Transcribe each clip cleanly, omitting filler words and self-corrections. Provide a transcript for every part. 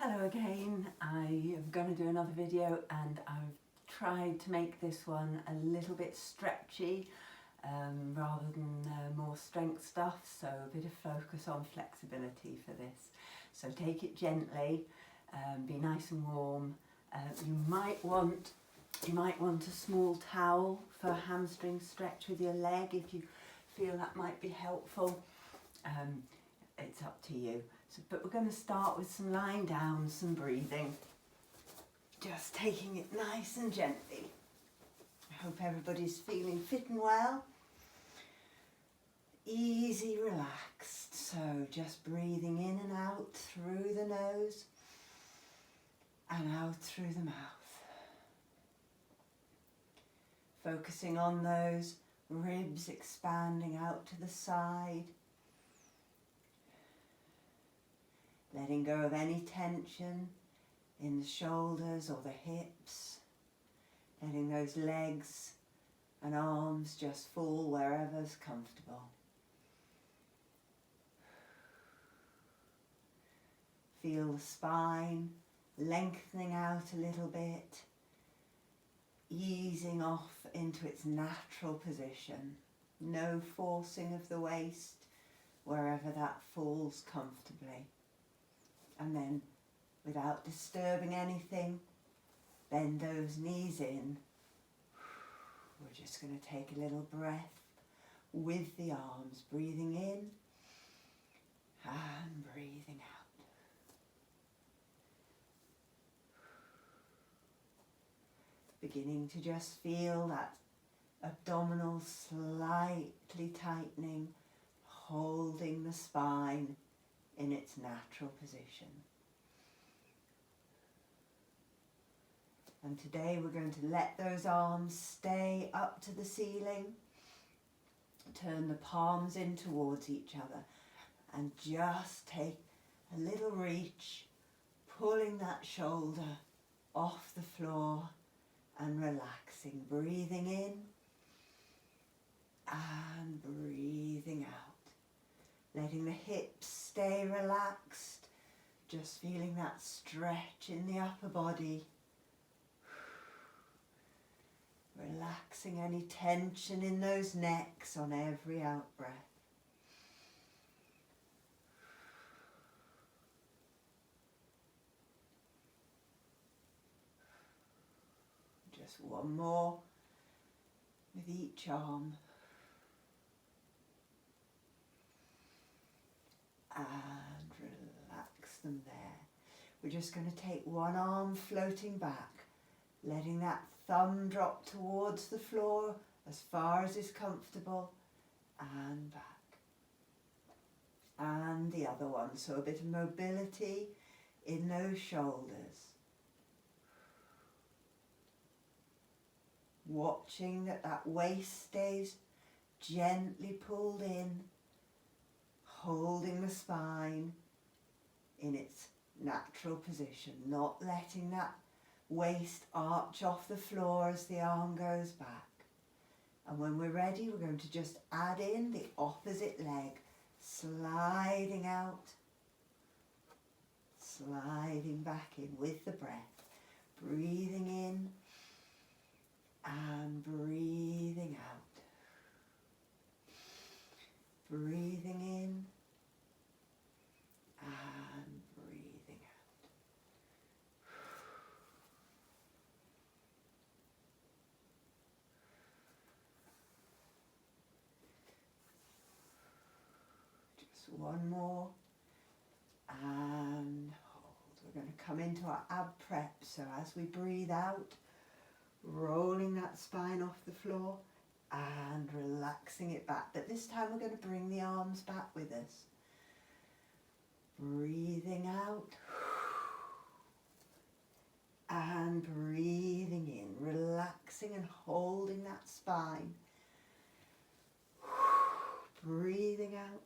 Hello again. I am going to do another video and I've tried to make this one a little bit stretchy rather than more strength stuff, so a bit of focus on flexibility for this. So take it gently, be nice and warm. You might want a small towel for a hamstring stretch with your leg if you feel that might be helpful. It's up to you. But we're going to start with some lying down, some breathing. Just taking it nice and gently. I hope everybody's feeling fit and well. Easy, relaxed. So just breathing in and out through the nose and out through the mouth. Focusing on those ribs expanding out to the side. Letting go of any tension in the shoulders or the hips. Letting those legs and arms just fall wherever's comfortable. Feel the spine lengthening out a little bit, easing off into its natural position. No forcing of the waist, wherever that falls comfortably. And then, without disturbing anything, bend those knees in. We're just going to take a little breath with the arms, breathing in and breathing out. Beginning to just feel that abdominal slightly tightening, holding the spine in its natural position. And today we're going to let those arms stay up to the ceiling. Turn the palms in towards each other and just take a little reach, pulling that shoulder off the floor and relaxing, breathing in and breathing out. Letting the hips stay relaxed, just feeling that stretch in the upper body. Relaxing any tension in those necks on every out breath. Just one more with each arm. And relax them there. We're just going to take one arm floating back, letting that thumb drop towards the floor as far as is comfortable, and back. And the other one, so a bit of mobility in those shoulders. Watching that waist stays gently pulled in, holding the spine in its natural position, not letting that waist arch off the floor as the arm goes back. And when we're ready, we're going to just add in the opposite leg, sliding out, sliding back in with the breath, breathing in and breathing out. Breathing in and breathing out. Just one more and hold. We're going to come into our ab prep, so as we breathe out, rolling that spine off the floor and relaxing it back. But this time we're going to bring the arms back with us. Breathing out and breathing in, relaxing and holding that spine. Breathing out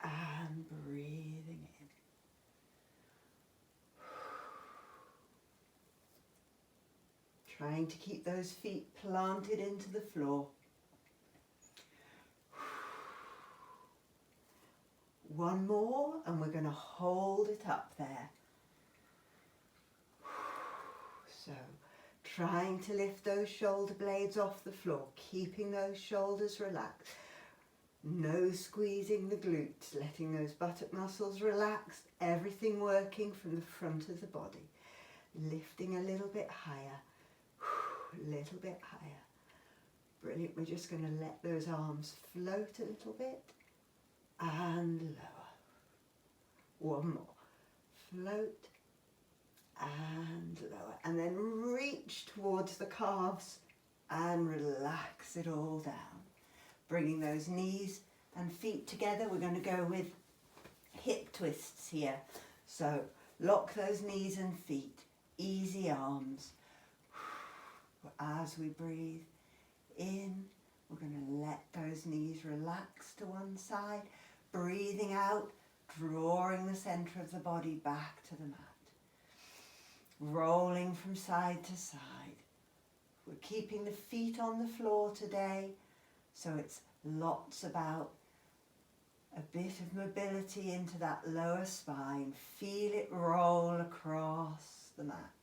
and breathing in. Trying to keep those feet planted into the floor. One more, and we're going to hold it up there. So trying to lift those shoulder blades off the floor, keeping those shoulders relaxed. No squeezing the glutes, letting those buttock muscles relax, everything working from the front of the body. Lifting a little bit higher, a little bit higher. Brilliant, we're just going to let those arms float a little bit and lower. One more. Float and lower. And then reach towards the calves and relax it all down. Bringing those knees and feet together. We're going to go with hip twists here. So lock those knees and feet. Easy arms. As we breathe in, we're going to let those knees relax to one side. Breathing out, drawing the centre of the body back to the mat. Rolling from side to side. We're keeping the feet on the floor today, so it's lots about a bit of mobility into that lower spine. Feel it roll across the mat.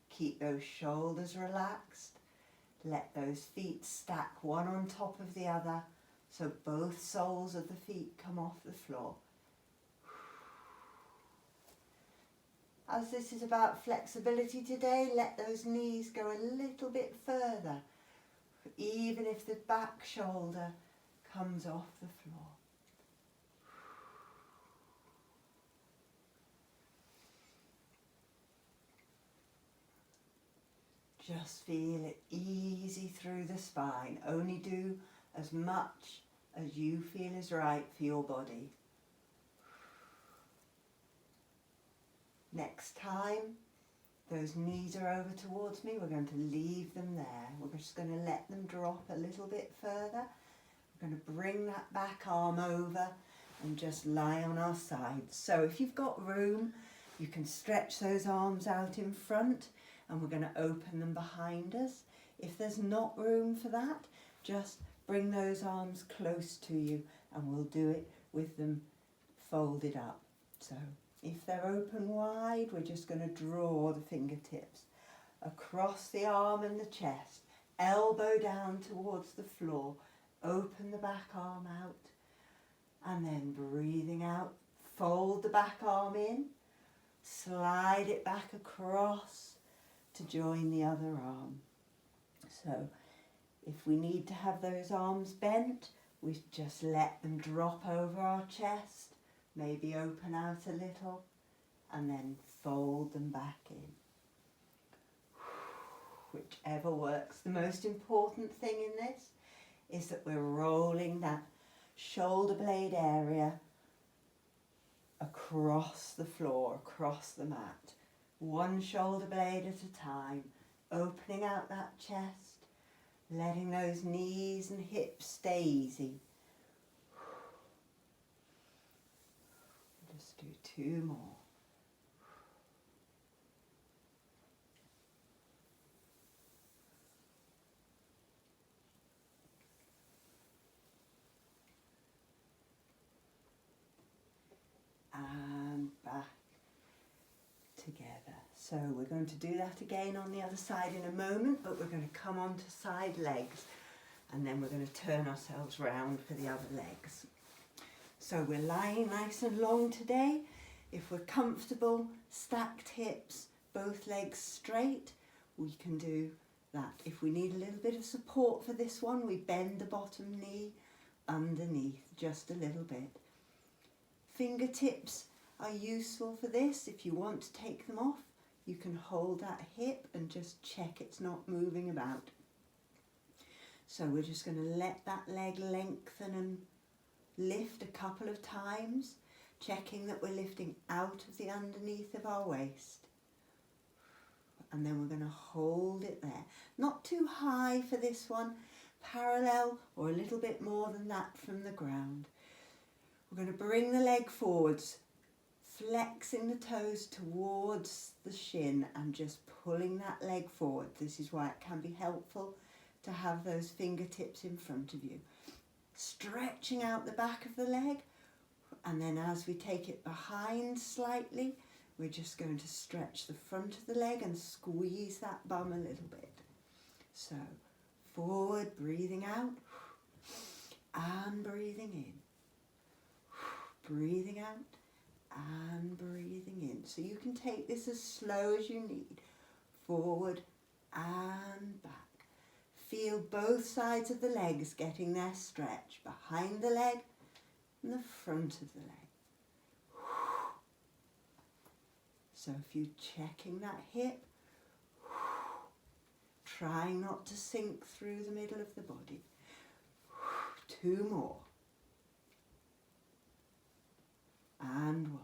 Keep those shoulders relaxed. Let those feet stack one on top of the other, so both soles of the feet come off the floor. As this is about flexibility today, let those knees go a little bit further, even if the back shoulder comes off the floor. Just feel it easy through the spine. Only do as much as you feel is right for your body. Next time those knees are over towards me, we're going to leave them there. We're just going to let them drop a little bit further. We're going to bring that back arm over and just lie on our sides. So if you've got room, you can stretch those arms out in front, and we're going to open them behind us. If there's not room for that, just bring those arms close to you, and we'll do it with them folded up. So if they're open wide, we're just going to draw the fingertips across the arm and the chest, elbow down towards the floor, open the back arm out, and then breathing out, fold the back arm in, slide it back across to join the other arm. So if we need to have those arms bent, we just let them drop over our chest, maybe open out a little, and then fold them back in. Whichever works. The most important thing in this is that we're rolling that shoulder blade area across the floor, across the mat. One shoulder blade at a time, opening out that chest, letting those knees and hips stay easy. Just do two more. And back together. So we're going to do that again on the other side in a moment, but we're going to come on to side legs, and then we're going to turn ourselves round for the other legs. So we're lying nice and long today. If we're comfortable, stacked hips, both legs straight, we can do that. If we need a little bit of support for this one, we bend the bottom knee underneath just a little bit. Fingertips are useful for this. If you want to take them off, you can hold that hip and just check it's not moving about. So we're just going to let that leg lengthen and lift a couple of times, checking that we're lifting out of the underneath of our waist. And then we're going to hold it there. Not too high for this one, parallel or a little bit more than that from the ground. We're going to bring the leg forwards, flexing the toes towards the shin and just pulling that leg forward. This is why it can be helpful to have those fingertips in front of you. Stretching out the back of the leg, and then as we take it behind slightly, we're just going to stretch the front of the leg and squeeze that bum a little bit. So forward, breathing out and breathing in. Breathing out and breathing in. So you can take this as slow as you need. Forward and back. Feel both sides of the legs getting their stretch. Behind the leg and the front of the leg. So if you're checking that hip, try not to sink through the middle of the body. 2 more. And 1 more.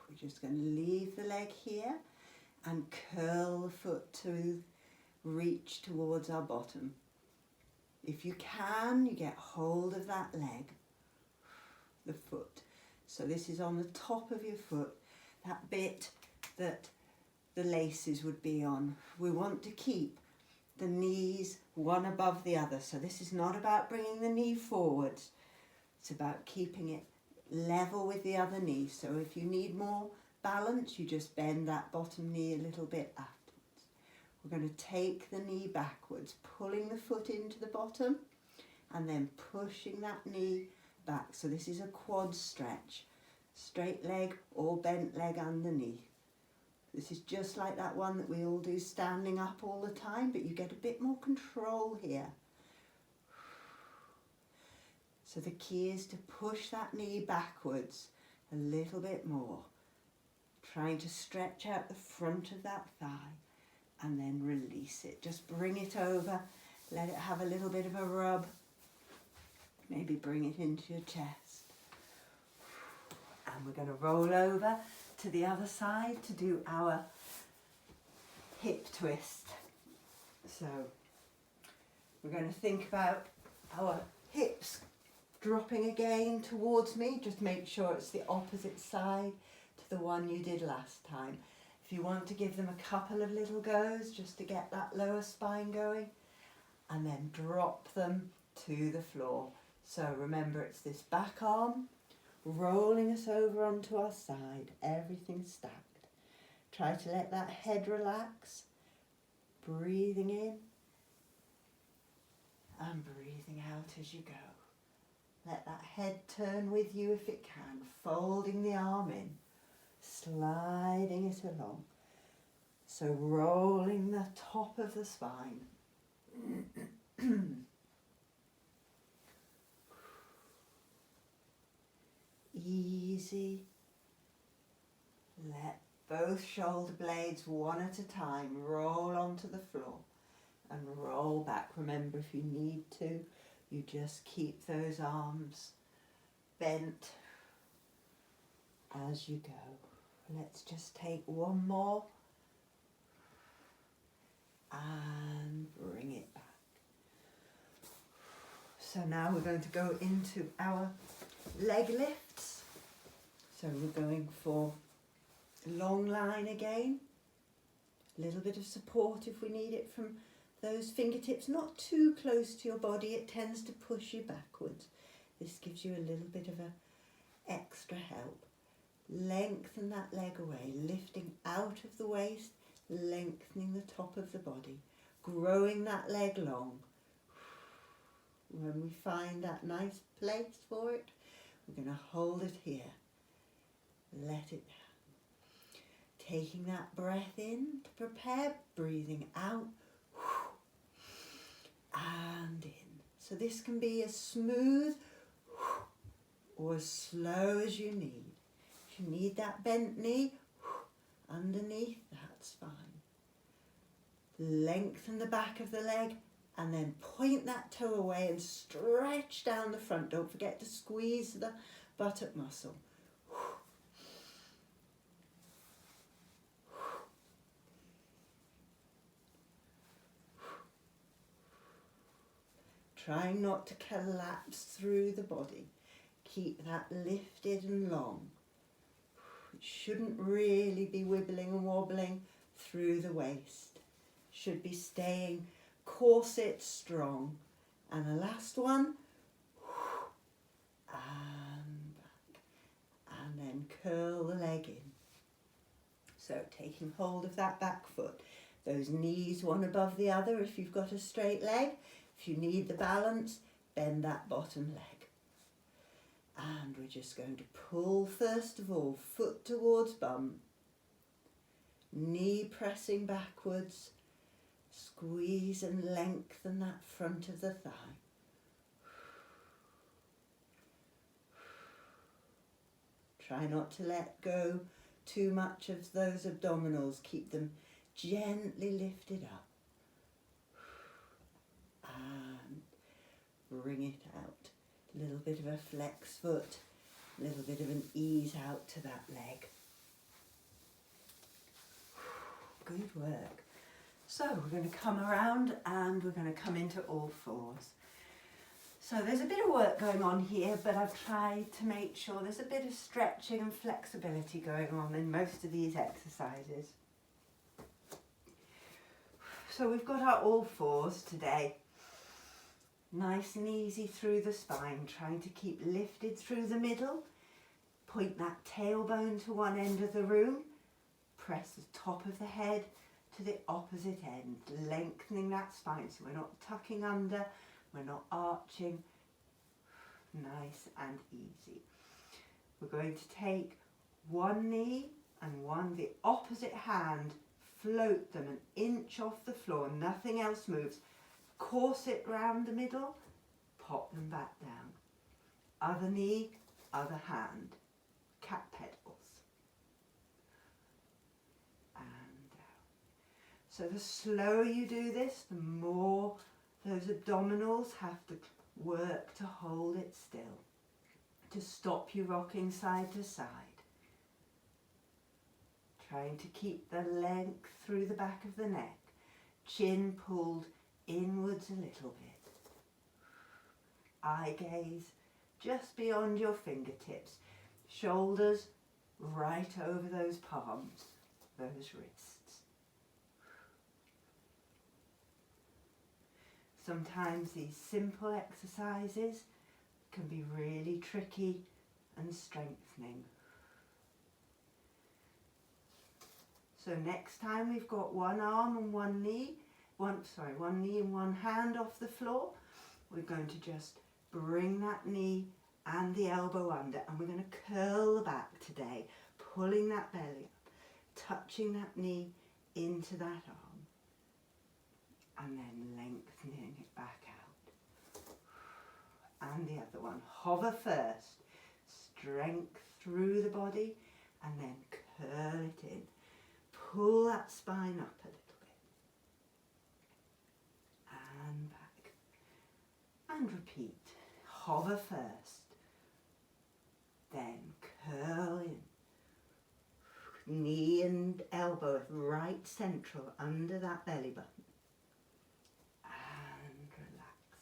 We're just going to leave the leg here and curl the foot to reach towards our bottom. If you can, you get hold of that leg, the foot. So this is on the top of your foot, that bit that the laces would be on. We want to keep the knees one above the other. So this is not about bringing the knee forwards. It's about keeping it level with the other knee. So if you need more balance, you just bend that bottom knee a little bit afterwards. We're going to take the knee backwards, pulling the foot into the bottom and then pushing that knee back. So this is a quad stretch. Straight leg or bent leg underneath. This is just like that one that we all do standing up all the time, but you get a bit more control here. So the key is to push that knee backwards a little bit more. Trying to stretch out the front of that thigh and then release it. Just bring it over, let it have a little bit of a rub. Maybe bring it into your chest. And we're going to roll over to the other side to do our hip twist. So we're going to think about our hips dropping again towards me. Just make sure it's the opposite side to the one you did last time. If you want to give them a couple of little goes just to get that lower spine going, and then drop them to the floor. So remember, it's this back arm rolling us over onto our side, everything stacked. Try to let that head relax, breathing in and breathing out as you go. Let that head turn with you if it can, folding the arm in, sliding it along. So rolling the top of the spine. Easy. Let both shoulder blades one at a time roll onto the floor and roll back. Remember, if you need to, you just keep those arms bent as you go. Let's just take 1 more and bring it back. So now we're going to go into our leg lifts. So we're going for long line again. A little bit of support if we need it from those fingertips, not too close to your body. It tends to push you backwards. This gives you a little bit of a extra help. Lengthen that leg away, lifting out of the waist, lengthening the top of the body, growing that leg long. When we find that nice place for it, we're going to hold it here. Let it down. Taking that breath in to prepare, breathing out and in. So this can be as smooth or as slow as you need. If you need that bent knee underneath, that's fine. Lengthen the back of the leg and then point that toe away and stretch down the front. Don't forget to squeeze the buttock muscle. Trying not to collapse through the body. Keep that lifted and long. It shouldn't really be wibbling and wobbling through the waist. Should be staying corset strong. And the last one. curl the leg in. So taking hold of that back foot, those knees one above the other if you've got a straight leg. If you need the balance, bend that bottom leg. And we're just going to pull first of all, foot towards bum, knee pressing backwards, squeeze and lengthen that front of the thigh. Try not to let go too much of those abdominals, keep them gently lifted up. And bring it out. A little bit of a flex foot, a little bit of an ease out to that leg. Good work. So we're going to come around and we're going to come into all fours. So there's a bit of work going on here, but I've tried to make sure there's a bit of stretching and flexibility going on in most of these exercises. So we've got our all fours today. Nice and easy through the spine, trying to keep lifted through the middle. Point that tailbone to one end of the room. Press the top of the head to the opposite end, lengthening that spine so we're not tucking under, we're not arching. Nice and easy. We're going to take one knee and the opposite hand, float them an inch off the floor, nothing else moves. Corset round the middle, pop them back down. Other knee, other hand, cat pedals. And down. So the slower you do this, the more those abdominals have to work to hold it still, to stop you rocking side to side. Trying to keep the length through the back of the neck, chin pulled inwards a little bit. Eye gaze just beyond your fingertips. Shoulders right over those palms, those wrists. Sometimes these simple exercises can be really tricky and strengthening. So next time we've got one arm and one knee and one hand off the floor. We're going to just bring that knee and the elbow under, and we're going to curl the back today, pulling that belly up, touching that knee into that arm, and then lengthening it back out. And the other one. Hover first, strength through the body, and then curl it in. Pull that spine up a little bit. And back. And repeat. Hover first. Then curl in. Knee and elbow right central under that belly button. And relax.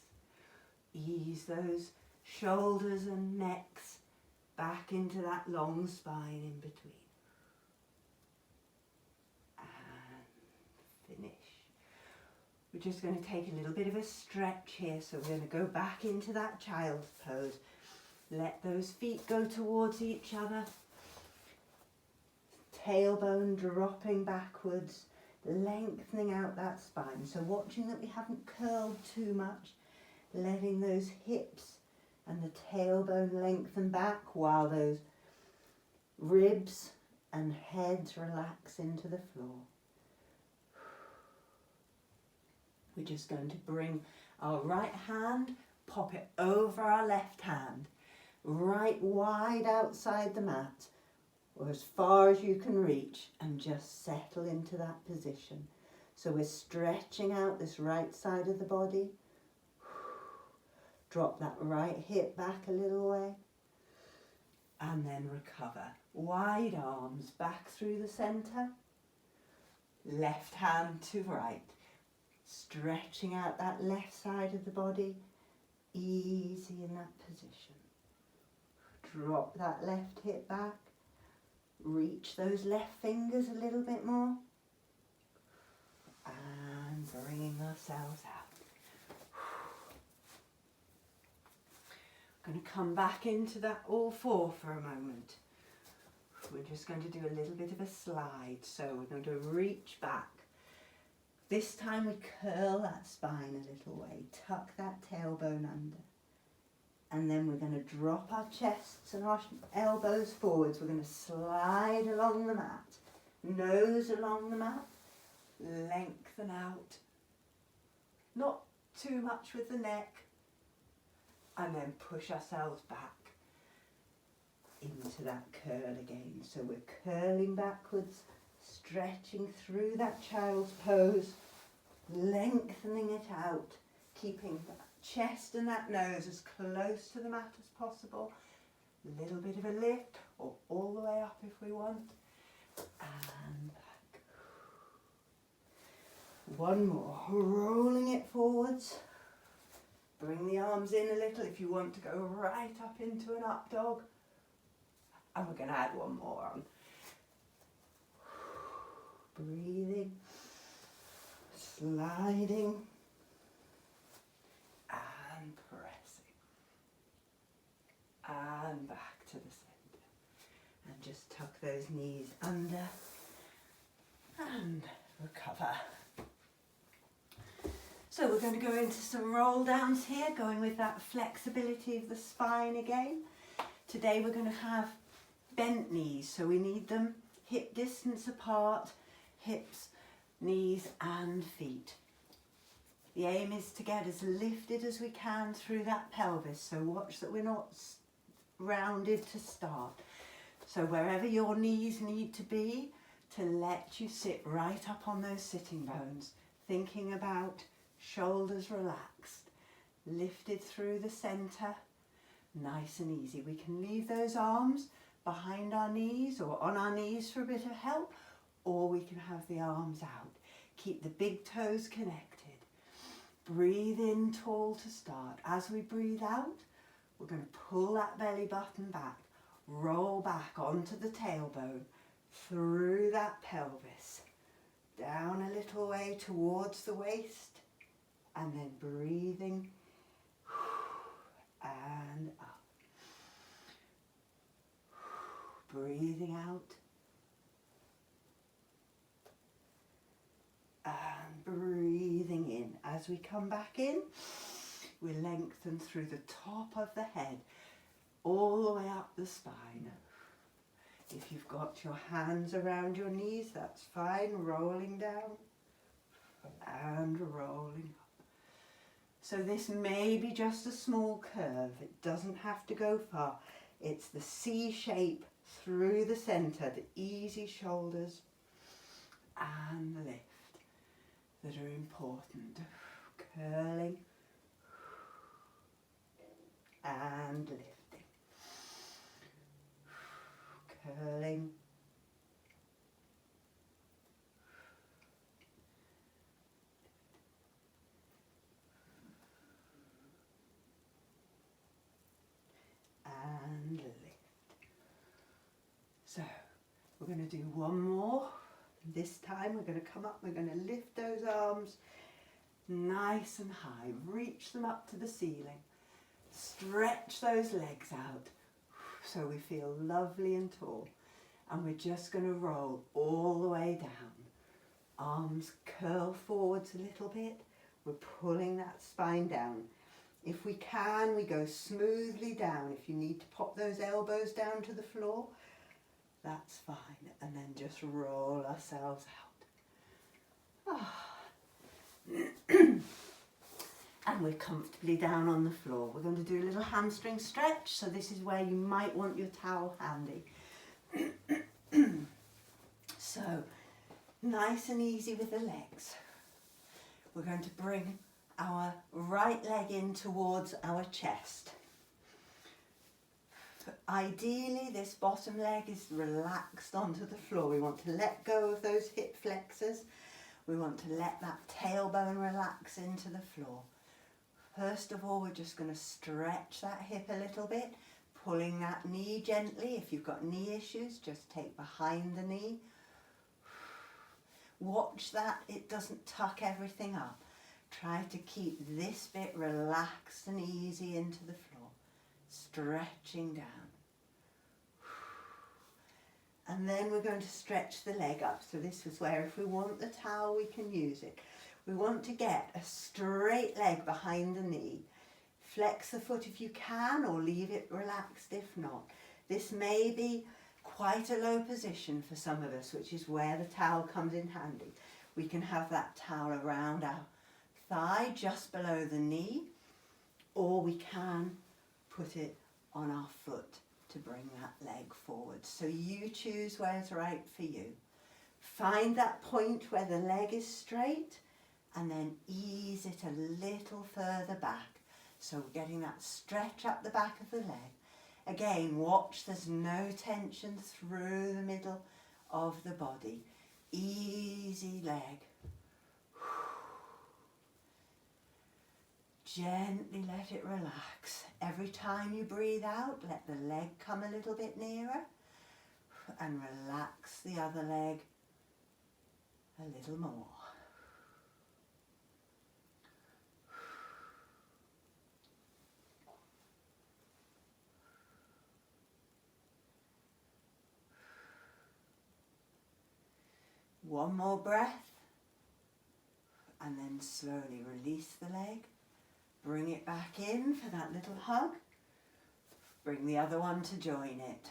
Ease those shoulders and necks back into that long spine in between. We're just going to take a little bit of a stretch here, so we're going to go back into that child's pose. Let those feet go towards each other. Tailbone dropping backwards, lengthening out that spine. So watching that we haven't curled too much, letting those hips and the tailbone lengthen back while those ribs and heads relax into the floor. We're just going to bring our right hand, pop it over our left hand, right wide outside the mat, or as far as you can reach, and just settle into that position. So we're stretching out this right side of the body. Drop that right hip back a little way, and then recover. Wide arms back through the centre, left hand to right. Stretching out that left side of the body, easy in that position. Drop that left hip back, reach those left fingers a little bit more, and bringing ourselves out. Going to come back into that all four for a moment. we're just going to do a little bit of a slide. So we're going to reach back. This time we curl that spine a little way, tuck that tailbone under. And then we're going to drop our chests and our elbows forwards. We're going to slide along the mat, nose along the mat, lengthen out. Not too much with the neck. And then push ourselves back into that curl again. So we're curling backwards, stretching through that child's pose, lengthening it out, keeping that chest and that nose as close to the mat as possible. A little bit of a lift, or all the way up if we want. And back. One more, rolling it forwards. Bring the arms in a little if you want to go right up into an up dog. And we're going to add one more on. Breathing, sliding, and pressing. And back to the centre. And just tuck those knees under and recover. So we're going to go into some roll downs here, going with that flexibility of the spine again. Today we're going to have bent knees, so we need them hip distance apart, hips, knees and feet. The aim is to get as lifted as we can through that pelvis, so watch that we're not rounded to start. So wherever your knees need to be, to let you sit right up on those sitting bones, thinking about shoulders relaxed, lifted through the centre, nice and easy. We can leave those arms behind our knees or on our knees for a bit of help, or we can have the arms out. Keep the big toes connected. Breathe in tall to start. As we breathe out, we're going to pull that belly button back, roll back onto the tailbone, through that pelvis, down a little way towards the waist, and then breathing and up. Breathing out and breathing in. As we come back in, we lengthen through the top of the head, all the way up the spine. If you've got your hands around your knees, that's fine, rolling down and rolling up. So this may be just a small curve, it doesn't have to go far. It's the C shape through the centre, the easy shoulders and the lift that are important. Curling and lifting. Curling and lift. So we're going to do one more. This time we're going to come up, we're going to lift those arms nice and high, reach them up to the ceiling, stretch those legs out so we feel lovely and tall, and we're just going to roll all the way down. Arms curl forwards a little bit, we're pulling that spine down. If we can, we go smoothly down. If you need to pop those elbows down to the floor, that's fine, and then just roll ourselves out. And we're comfortably down on the floor. We're going to do a little hamstring stretch, so this is where you might want your towel handy. So, nice and easy with the legs. We're going to bring our right leg in towards our chest. Ideally, this bottom leg is relaxed onto the floor. We want to let go of those hip flexors. We want to let that tailbone relax into the floor. First of all, we're just going to stretch that hip a little bit, pulling that knee gently. If you've got knee issues, just take behind the knee. Watch that it doesn't tuck everything up. Try to keep this bit relaxed and easy into the floor. Stretching down. And then we're going to stretch the leg up. So this is where if we want the towel, we can use it. We want to get a straight leg behind the knee. Flex the foot if you can, or leave it relaxed if not. This may be quite a low position for some of us, which is where the towel comes in handy. We can have that towel around our thigh, just below the knee, or we can put it on our foot to bring that leg forward. So you choose where's right for you. Find that point where the leg is straight and then ease it a little further back. So we're getting that stretch up the back of the leg. Again, watch there's no tension through the middle of the body. Easy leg. Gently let it relax. Every time you breathe out, let the leg come a little bit nearer and relax the other leg a little more. One more breath, and then slowly release the leg. Bring it back in for that little hug. Bring the other one to join it.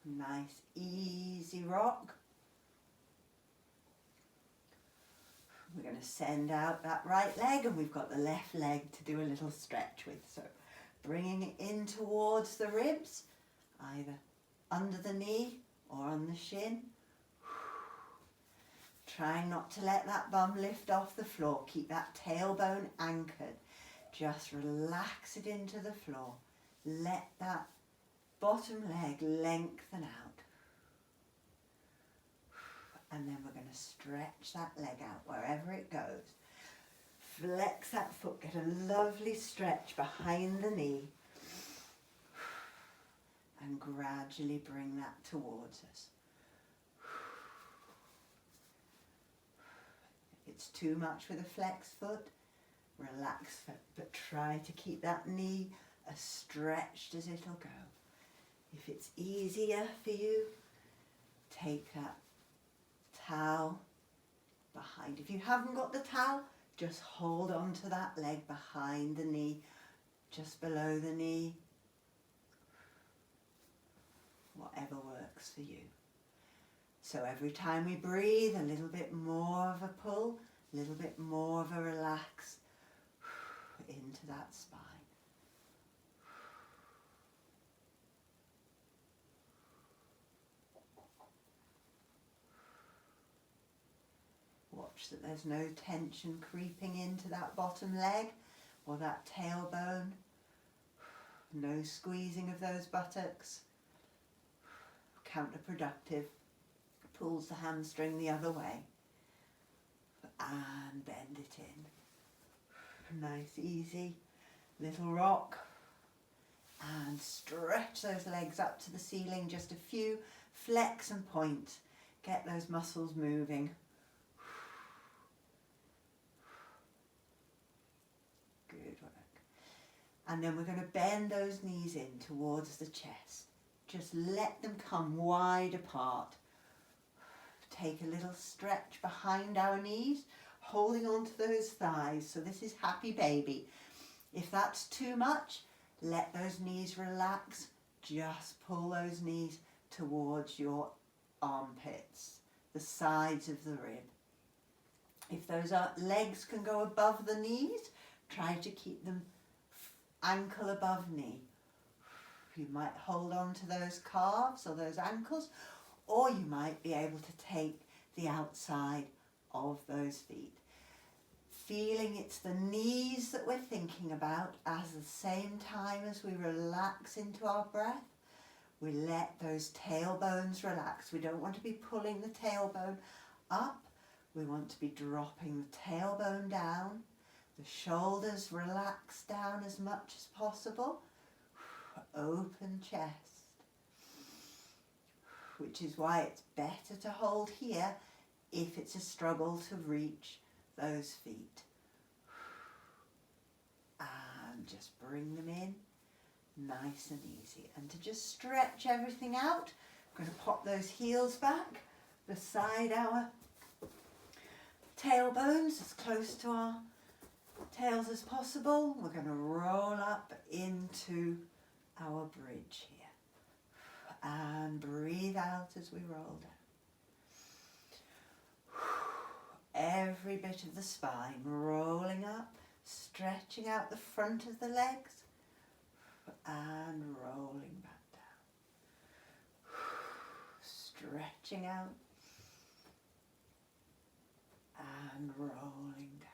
Nice, easy rock. We're going to send out that right leg, and we've got the left leg to do a little stretch with. So bringing it in towards the ribs, either under the knee or on the shin. Trying not to let that bum lift off the floor. Keep that tailbone anchored. Just relax it into the floor. Let that bottom leg lengthen out. And then we're going to stretch that leg out wherever it goes. Flex that foot. Get a lovely stretch behind the knee. And gradually bring that towards us. If it's too much with a flexed foot, relax, but try to keep that knee as stretched as it'll go. If it's easier for you, take that towel behind. If you haven't got the towel, just hold on to that leg behind the knee, just below the knee. Whatever works for you. So every time we breathe, a little bit more of a pull, a little bit more of a relax into that spine. Watch that there's no tension creeping into that bottom leg or that tailbone. No squeezing of those buttocks. Counterproductive. Pulls the hamstring the other way. And bend it in. Nice, easy little rock. And stretch those legs up to the ceiling. Just a few. Flex and point. Get those muscles moving. Good work. And then we're going to bend those knees in towards the chest. Just let them come wide apart. Take a little stretch behind our knees, holding on to those thighs. So this is happy baby. If that's too much, let those knees relax. Just pull those knees towards your armpits, the sides of the rib. If those legs can go above the knees, try to keep them ankle above knee. You might hold on to those calves or those ankles, or you might be able to take the outside of those feet. Feeling it's the knees that we're thinking about at the same time as we relax into our breath. We let those tailbones relax. We don't want to be pulling the tailbone up. We want to be dropping the tailbone down. The shoulders relax down as much as possible. Open chest. Which is why it's better to hold here if it's a struggle to reach those feet. And just bring them in nice and easy. And to just stretch everything out, We're going to pop those heels back beside our tailbones, as close to our tails as possible. We're going to roll up into our bridge here. And breathe out as we roll down. Every bit of the spine rolling up, stretching out the front of the legs and rolling back down. Stretching out and rolling down.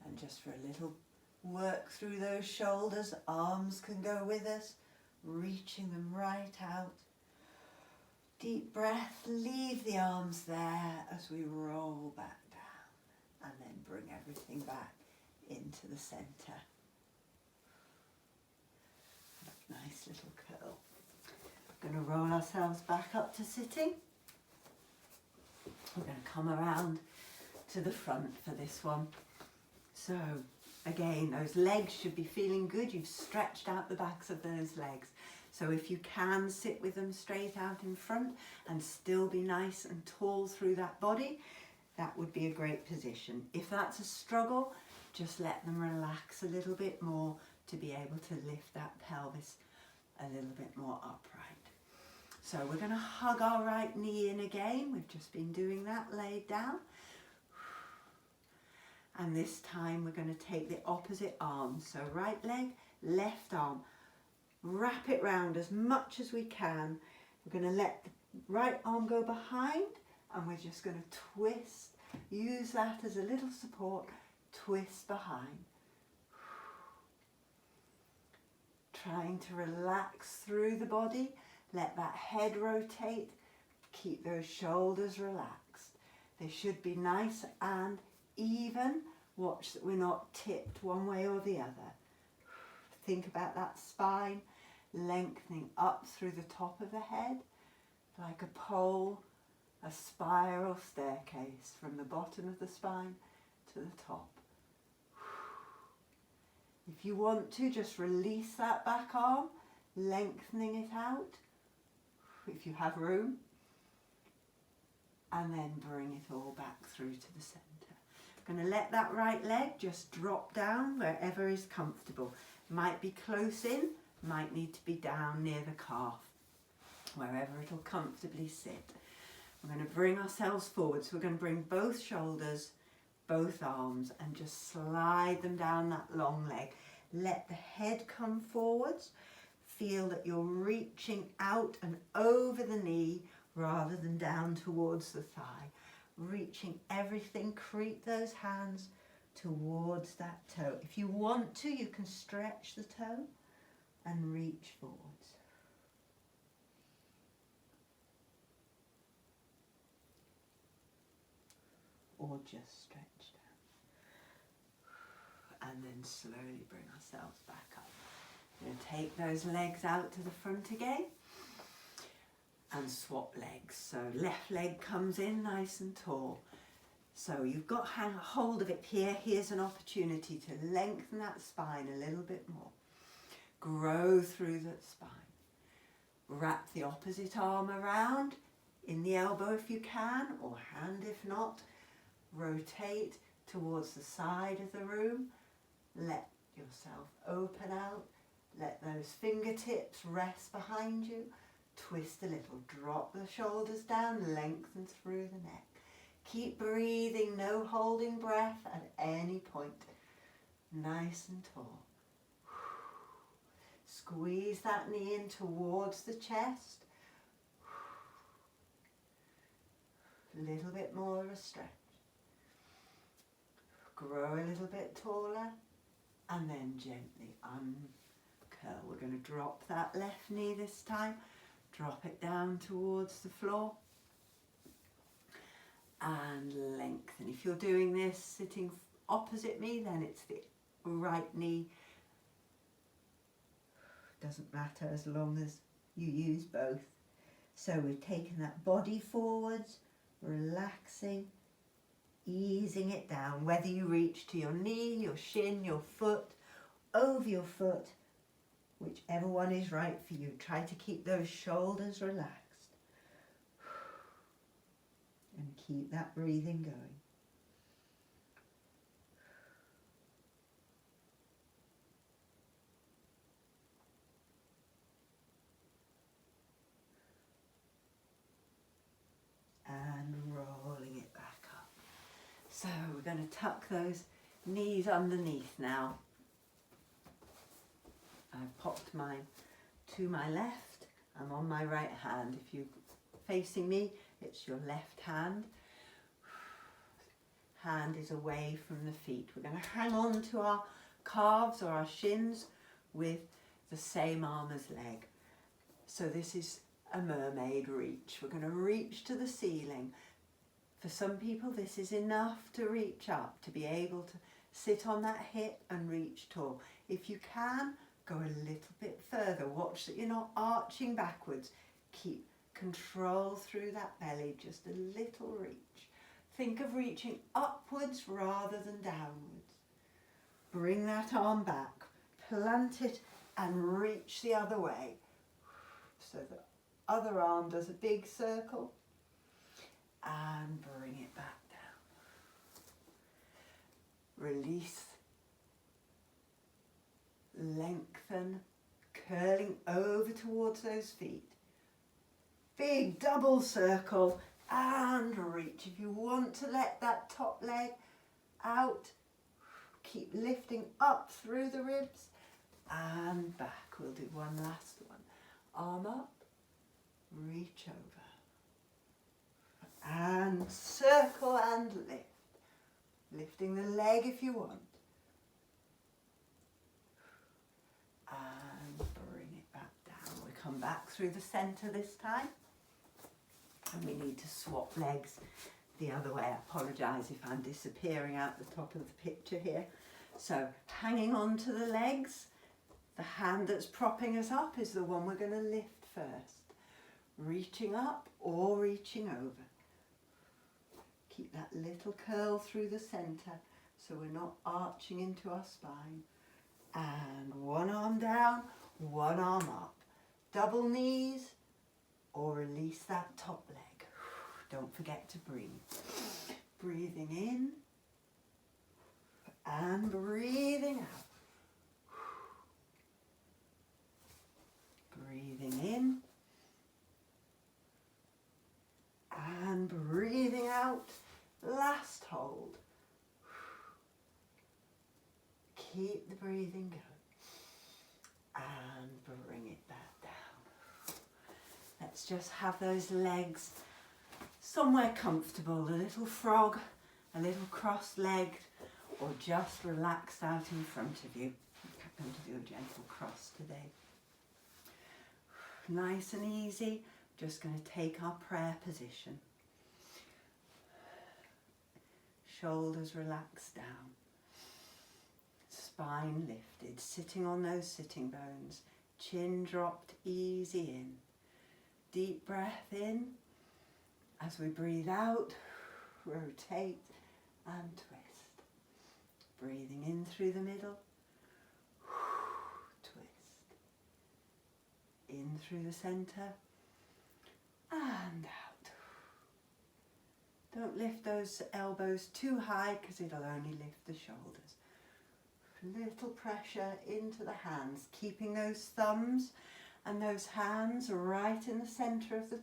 And just for a little work through those shoulders, arms can go with us, reaching them right out. Deep breath, leave the arms there as we roll back down and then bring everything back into the centre. Nice little curl. We're going to roll ourselves back up to sitting. We're going to come around to the front for this one. So again, those legs should be feeling good. You've stretched out the backs of those legs. So if you can sit with them straight out in front and still be nice and tall through that body, that would be a great position. If that's a struggle, just let them relax a little bit more to be able to lift that pelvis a little bit more upright. So we're going to hug our right knee in again. We've just been doing that, laid down. And this time we're going to take the opposite arm. So right leg, left arm. Wrap it round as much as we can. We're going to let the right arm go behind and we're just going to twist. Use that as a little support. Twist behind. Trying to relax through the body. Let that head rotate. Keep those shoulders relaxed. They should be nice and even. Watch that we're not tipped one way or the other. Think about that spine lengthening up through the top of the head like a pole, a spiral staircase from the bottom of the spine to the top. If you want to, just release that back arm, lengthening it out if you have room, and then bring it all back through to the centre. Going to let that right leg just drop down wherever is comfortable. Might be close in, might need to be down near the calf, wherever it'll comfortably sit. We're going to bring ourselves forward. So we're going to bring both shoulders, both arms, and just slide them down that long leg. Let the head come forwards. Feel that you're reaching out and over the knee rather than down towards the thigh. Reaching everything, creep those hands towards that toe. If you want to, you can stretch the toe and reach forwards. Or just stretch down. And then slowly bring ourselves back up. We're going to take those legs out to the front again. And swap legs. So left leg comes in nice and tall. So you've got hold of it here. Here's an opportunity to lengthen that spine a little bit more. Grow through the spine. Wrap the opposite arm around in the elbow if you can, or hand if not. Rotate towards the side of the room. Let yourself open out. Let those fingertips rest behind you. Twist a little, drop the shoulders down, lengthen through the neck. Keep breathing, no holding breath at any point. Nice and tall. Squeeze that knee in towards the chest. A little bit more of a stretch. Grow a little bit taller and then gently uncurl. We're going to drop that left knee this time. Drop it down towards the floor and lengthen. If you're doing this sitting opposite me, then it's the right knee Doesn't matter as long as you use both. So we've taken that body forwards, relaxing, easing it down, whether you reach to your knee, your shin, your foot, over your foot, whichever one is right for you. Try to keep those shoulders relaxed and keep that breathing going. And rolling it back up. So we're going to tuck those knees underneath now. I've popped mine to my left. I'm on my right hand. If you're facing me, it's your left hand. Hand is away from the feet. We're going to hang on to our calves or our shins with the same arm as leg. So this is a mermaid reach. We're going to reach to the ceiling. For some people this is enough to reach up, to be able to sit on that hip and reach tall. If you can, go a little bit further. Watch that you're not arching backwards. Keep control through that belly, just a little reach. Think of reaching upwards rather than downwards. Bring that arm back, plant it and reach the other way. So the other arm does a big circle and bring it back down. Release, lengthen, curling over towards those feet. Big double circle and reach. If you want to let that top leg out, keep lifting up through the ribs and back. We'll do one last one. Arm up, reach over and circle and lift. Lifting the leg if you want. And bring it back down. We come back through the centre this time. And we need to swap legs the other way. I apologise if I'm disappearing out the top of the picture here. So hanging on to the legs, the hand that's propping us up is the one we're going to lift first. Reaching up or reaching over. Keep that little curl through the centre so we're not arching into our spine. And one arm down, one arm up. Double knees or release that top leg. Don't forget to breathe. Breathing in and breathing out. Breathing in and breathing out. Last hold. Keep the breathing going and bring it back down. Let's just have those legs somewhere comfortable, a little frog, a little cross-legged, or just relaxed out in front of you. I'm going to do a gentle cross today. Nice and easy, just going to take our prayer position. Shoulders relaxed down. Spine lifted, sitting on those sitting bones. Chin dropped, easy in. Deep breath in. As we breathe out, rotate and twist. Breathing in through the middle. Twist. In through the centre. And out. Don't lift those elbows too high because it'll only lift the shoulders. Little pressure into the hands, keeping those thumbs and those hands right in the centre of the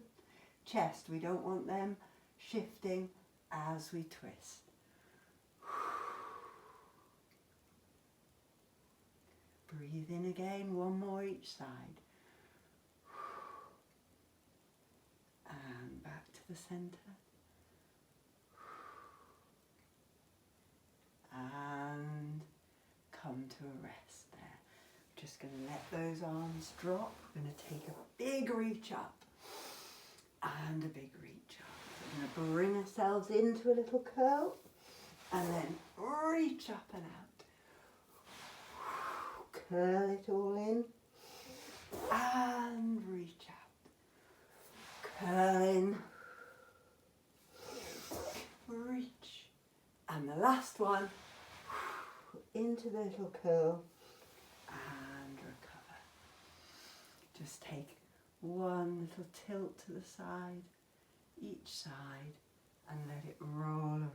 chest. We don't want them shifting as we twist. Breathe in again, one more each side. And back to the centre. And come to a rest there. Just going to let those arms drop. We're going to take a big reach up and a big reach up. We're going to bring ourselves into a little curl and then reach up and out. Curl it all in curl in, reach, and the last one, into the little curl and recover. Just take one little tilt to the side, each side, and let it roll around.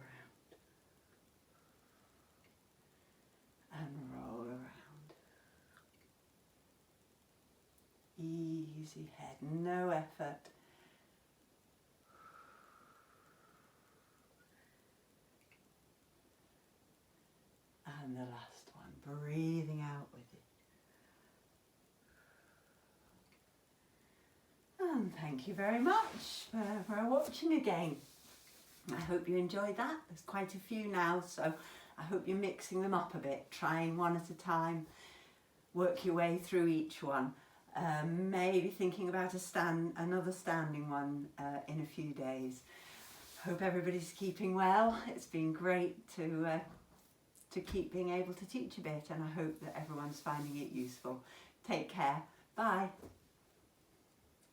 And roll around. Easy head, no effort. And the last one, breathing out with it. And thank you very much for watching again. I hope you enjoyed that. There's quite a few now, so I hope you're mixing them up a bit, trying one at a time, work your way through each one. Maybe thinking about another standing one in a few days. Hope everybody's keeping well. It's been great to keep being able to teach a bit, and I hope that everyone's finding it useful. Take care. Bye.